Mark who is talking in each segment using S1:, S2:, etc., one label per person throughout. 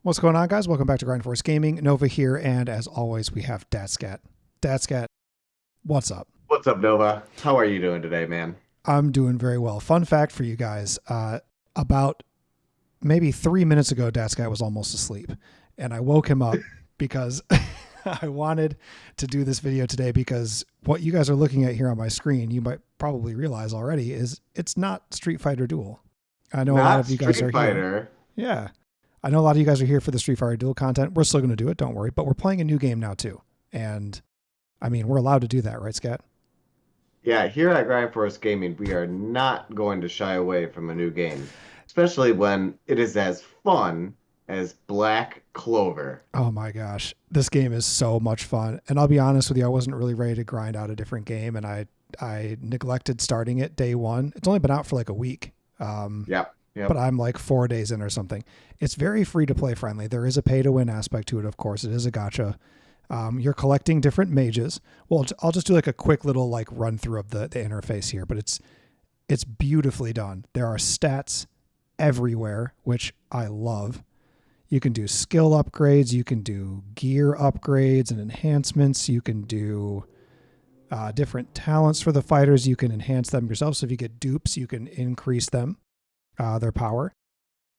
S1: What's going on, guys? Welcome back to Grind Force Gaming. Nova here, and as always, we have DatSkat. DatSkat, what's up?
S2: What's up, Nova? How are you doing today, man?
S1: I'm doing very well. Fun fact for you guys, about maybe 3 minutes ago, DatSkat was almost asleep, and I woke him up because I wanted to do this video today because what you guys are looking at here on my screen, you might probably realize already, is it's not Street Fighter Duel. I know a lot
S2: Not
S1: of you guys are
S2: Street Fighter.
S1: here. Yeah. I know a lot of you guys are here for the Street Fighter Duel content. We're still going to do it, don't worry. But we're playing a new game now, too. And, I mean, we're allowed to do that, right, Skat?
S2: Yeah, here at Grind Force Gaming, we are not going to shy away from a new game, especially when it is as fun as Black Clover.
S1: Oh, my gosh. This game is so much fun. And I'll be honest with you, I wasn't really ready to grind out a different game, and I neglected starting it day one. It's only been out for like a week.
S2: Yep.
S1: But I'm like 4 days in or something. It's very free to play friendly. There is a pay to win aspect to it, of course. It is a gacha. You're collecting different mages. Well, I'll just do like a quick little like run through of the interface here, but it's beautifully done. There are stats everywhere, which I love. You can do skill upgrades. You can do gear upgrades and enhancements. You can do different talents for the fighters. You can enhance them yourself. So if you get dupes, you can increase them. Their power.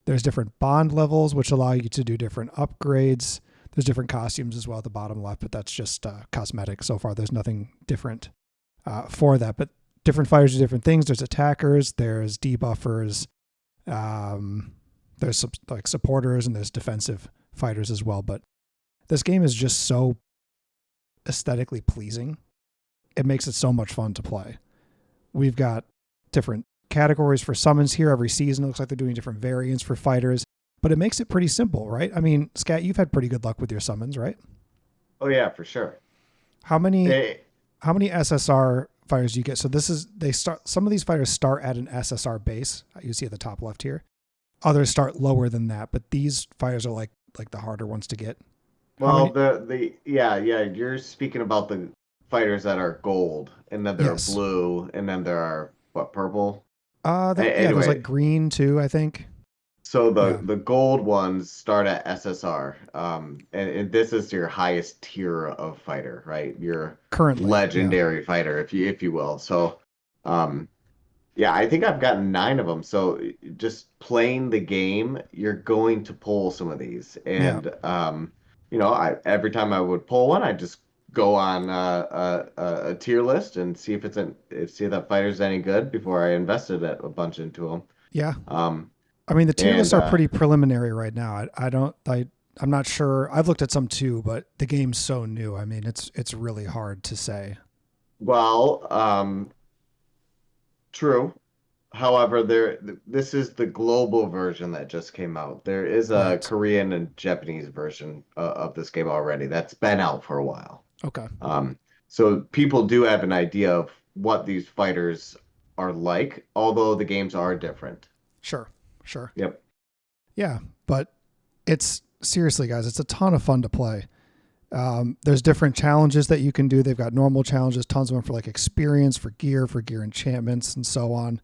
S1: There's different bond levels, which allow you to do different upgrades. There's different costumes as well at the bottom left, but that's just cosmetic so far. There's nothing different for that, but different fighters do different things. There's attackers, there's debuffers, there's some, like supporters, and there's defensive fighters as well. But this game is just so aesthetically pleasing. It makes it so much fun to play. We've got different categories for summons here every season. It looks like they're doing different variants for fighters, but it makes it pretty simple, right? I mean, Skat, you've had pretty good luck with your summons, right?
S2: Oh yeah, for sure.
S1: How many SSR fighters do you get? So some of these fighters start at an SSR base. You see at the top left here. Others start lower than that, but these fighters are like the harder ones to get.
S2: Well, you're speaking about the fighters that are gold, and then there are blue, and then there are purple?
S1: There's like green too, I think.
S2: So the gold ones start at SSR, and this is your highest tier of fighter, right? Your
S1: currently
S2: legendary fighter, if you will. So, I think I've gotten 9 of them. So just playing the game, you're going to pull some of these, and every time I would pull one, I just go on a tier list and see if see if that fighter's any good before I invested a bunch into them.
S1: Yeah. I mean, the tier lists are pretty preliminary right now. I'm not sure. I've looked at some too, but the game's so new. I mean, it's really hard to say.
S2: Well, true. However, this is the global version that just came out. There is a Korean and Japanese version of this game already that's been out for a while.
S1: Okay.
S2: So people do have an idea of what these fighters are like, although the games are different.
S1: Sure.
S2: Yep.
S1: Yeah, but it's seriously, guys, it's a ton of fun to play. There's different challenges that you can do. They've got normal challenges, tons of them for like experience, for gear enchantments, and so on.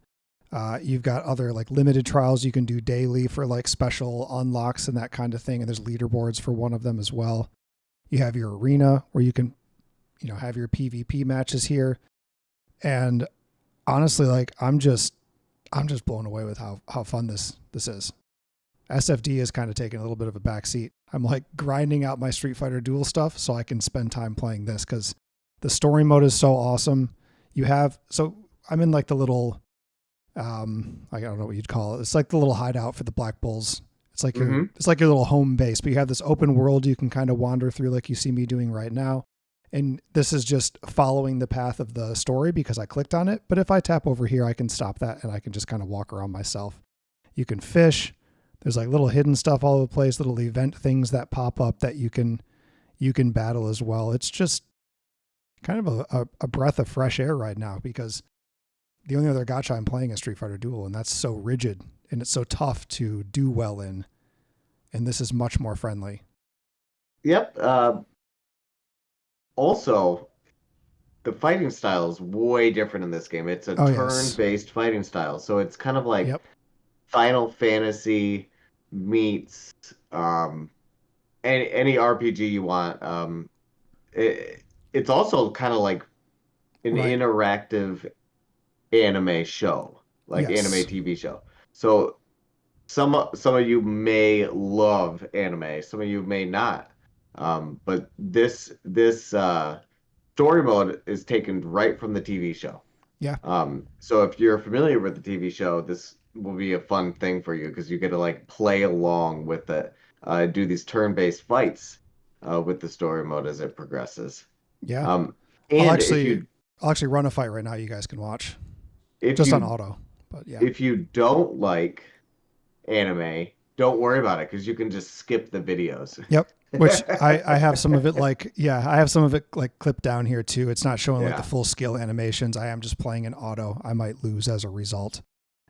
S1: You've got other like limited trials you can do daily for like special unlocks and that kind of thing. And there's leaderboards for one of them as well. You have your arena where you can, have your PvP matches here. And honestly, like I'm just blown away with how fun this is. SFD is kind of taking a little bit of a backseat. I'm like grinding out my Street Fighter Duel stuff so I can spend time playing this because the story mode is so awesome. I'm in like the little, I don't know what you'd call it. It's like the little hideout for the Black Bulls. It's like it's like your little home base, but you have this open world you can kind of wander through like you see me doing right now. And this is just following the path of the story because I clicked on it. But if I tap over here, I can stop that and I can just kind of walk around myself. You can fish. There's like little hidden stuff all over the place, little event things that pop up that you can battle as well. It's just kind of a breath of fresh air right now because the only other gacha I'm playing is Street Fighter Duel, and that's so rigid and it's so tough to do well in. And this is much more friendly.
S2: Yep. Also, the fighting style is way different in this game. It's a turn-based fighting style, so it's kind of like Final Fantasy meets any RPG you want. It's also kind of like an
S1: Right.
S2: interactive anime show, like anime
S1: Yes.
S2: TV show. So some of you may love anime, some of you may not. But this story mode is taken right from the TV show.
S1: Yeah.
S2: So if you're familiar with the TV show, this will be a fun thing for you because you get to like play along with it, do these turn-based fights with the story mode as it progresses.
S1: Yeah.
S2: Um,
S1: I'll
S2: and
S1: actually I'll actually run a fight right now. You guys can watch
S2: if
S1: just on
S2: you
S1: auto. But yeah.
S2: if you don't like anime, don't worry about it because you can just skip the videos.
S1: Yep. Which I have some of it like, yeah, I have some of it like clipped down here too. It's not showing like the
S2: Yeah.
S1: full scale animations. I am just playing in auto. I might lose as a result.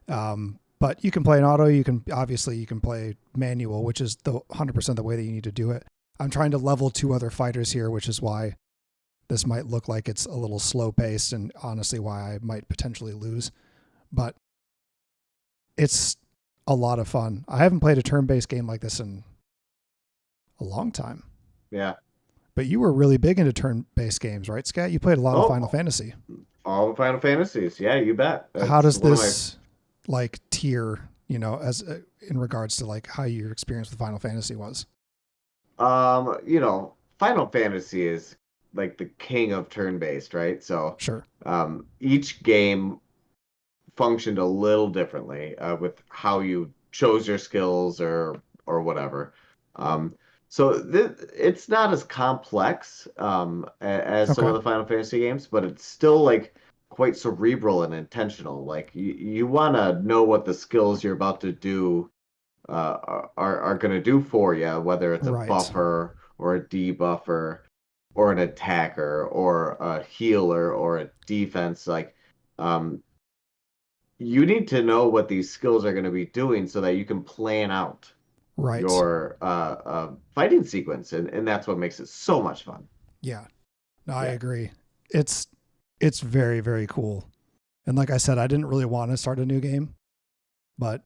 S1: But you can play in auto. You can play manual, which is the 100% the way that you need to do it. I'm trying to level 2 other fighters here, which is why this might look like it's a little slow paced and honestly why I might potentially lose. But it's a lot of fun. I haven't played a turn-based game like this in a long time.
S2: Yeah.
S1: But you were really big into turn-based games, right, Scat? You played a lot of Final
S2: Oh,
S1: Fantasy.
S2: all the Final Fantasies. Yeah, you bet.
S1: How
S2: That's
S1: does
S2: one of my
S1: this like tier, as in regards to like how your experience with Final Fantasy was?
S2: Final Fantasy is like the king of turn-based, right? So,
S1: Sure.
S2: each game functioned a little differently with how you chose your skills or whatever. Um, so it's not as complex as some
S1: Okay.
S2: of the Final Fantasy games, but it's still like quite cerebral and intentional. Like you want to know what the skills you're about to do are going to do for you, whether it's a
S1: Right.
S2: buffer or a debuffer or an attacker or a healer or a defense. Like, um, you need to know what these skills are going to be doing so that you can plan out
S1: Right.
S2: your fighting sequence, and that's what makes it so much fun.
S1: Yeah. No, I
S2: Yeah.
S1: agree. It's it's very, very cool. And like I said, I didn't really want to start a new game, but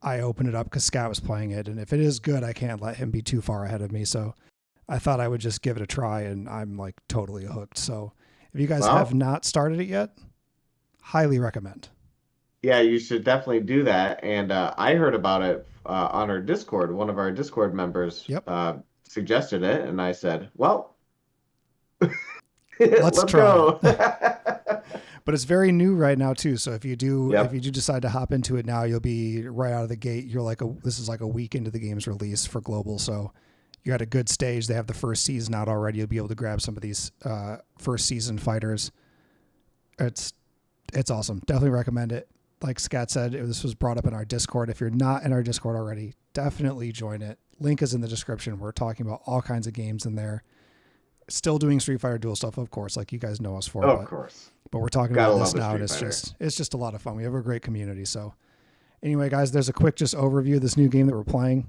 S1: I opened it up because Scat was playing it. And if it is good, I can't let him be too far ahead of me. So I thought I would just give it a try, and I'm like totally hooked. So if you guys have
S2: Well,
S1: not started it yet, highly recommend.
S2: yeah, you should definitely do that. And I heard about it on our Discord. One of our Discord members
S1: Yep.
S2: suggested it, and I said, "Well,
S1: Let's
S2: let's
S1: try
S2: go."
S1: it. But it's very new right now too. So if you do
S2: Yep.
S1: decide to hop into it now, you'll be right out of the gate. This is like a week into the game's release for global. So you're at a good stage. They have the first season out already. You'll be able to grab some of these first season fighters. It's awesome. Definitely recommend it. Like Scat said, this was brought up in our Discord. If you're not in our Discord already, definitely join it. Link is in the description. We're talking about all kinds of games in there. Still doing Street Fighter Duel stuff, of course, like you guys know us for.
S2: Oh, of course.
S1: But we're talking
S2: Gotta
S1: about
S2: love
S1: this
S2: a
S1: now, and
S2: Street Fighter.
S1: it's just a lot of fun. We have a great community. So anyway, guys, there's a quick just overview of this new game that we're playing.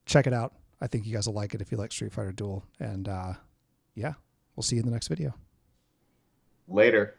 S1: Check it out. I think you guys will like it if you like Street Fighter Duel. And yeah, we'll see you in the next video.
S2: Later.